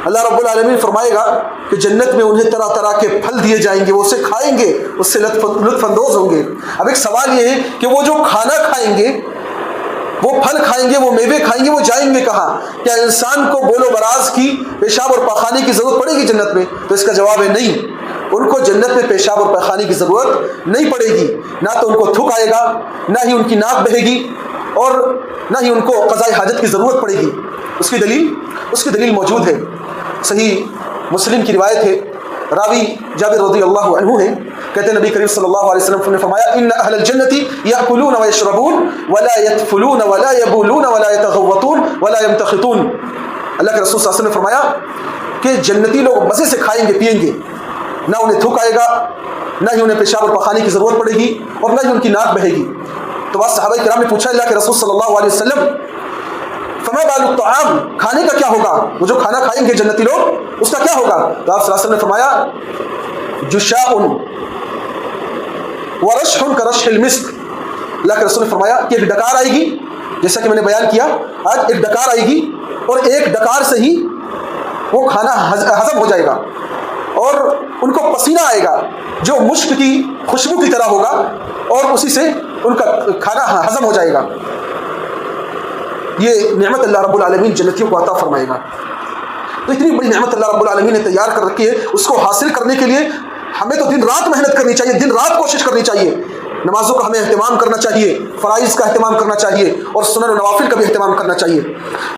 اللہ رب العالمین فرمائے گا کہ جنت میں انہیں طرح طرح کے پھل دیے جائیں گے، وہ اسے کھائیں گے، اس سے لطف اندوز ہوں گے۔ اب ایک سوال یہ ہے کہ وہ جو کھانا کھائیں گے، وہ پھل کھائیں گے، وہ میوے کھائیں گے، وہ جائیں گے کہاں؟ کیا انسان کو بول و براز کی، پیشاب اور پاخانے کی ضرورت پڑے گی جنت میں؟ تو اس کا جواب ہے نہیں، ان کو جنت میں پیشاب اور پاخانے کی ضرورت نہیں پڑے گی، نہ تو ان کو تھوک آئے گا، نہ ہی ان کی ناک بہے گی، اور نہ ہی ان کو قضاء حاجت کی ضرورت پڑے گی۔ اس کی دلیل موجود ہے، صحیح مسلم کی روایت ہے، راوی جابر رضی اللہ عنہ ہیں، کہتے ہیں نبی کریم صلی اللہ علیہ وسلم نے فرمایا ان اہل الجنت یاکلون ویشربون ولا یدفلون ولا یبولون ولا یتغوطون ولا یمتخطون۔ اللہ کے رسول صلی اللہ علیہ وسلم نے فرمایا کہ جنتی لوگ مزے سے کھائیں گے پیئیں گے، نہ انہیں تھوک آئے گا، نہ ہی انہیں پیشاب اور پخانے کی ضرورت پڑے گی، اور نہ ہی ان کی ناک بہے گی۔ تو بعض صحابہ کرام نے پوچھا اللہ کے رسول صلی اللہ علیہ وسلم فما بال الطعام، کھانے کا کیا ہوگا؟ وہ جو کھانا کھائیں گے جنتی لوگ اس کا کیا ہوگا؟ تو آپ صلی اللہ علیہ وسلم نے فرمایا جشاء ورشح کرشح المسک۔ اللہ کے رسول نے فرمایا کہ ایک ڈکار آئے گی، جیسا کہ میں نے بیان کیا آج، ایک ڈکار آئے گی اور ایک ڈکار سے ہی وہ کھانا ہضم ہو جائے گا، اور ان کو پسینہ آئے گا جو مشک کی خوشبو کی طرح ہوگا، اور اسی سے ان کا کھانا ہضم ہو جائے گا۔ یہ نعمت اللہ رب العالمین جنتیوں کو عطا فرمائے گا۔ تو اتنی بڑی نعمت اللہ رب العالمین نے تیار کر رکھی ہے، اس کو حاصل کرنے کے لیے ہمیں تو دن رات محنت کرنی چاہیے، دن رات کوشش کرنی چاہیے۔ نمازوں کا ہمیں اہتمام کرنا چاہیے، فرائض کا اہتمام کرنا چاہیے، اور سنن و نوافل کا بھی اہتمام کرنا چاہیے۔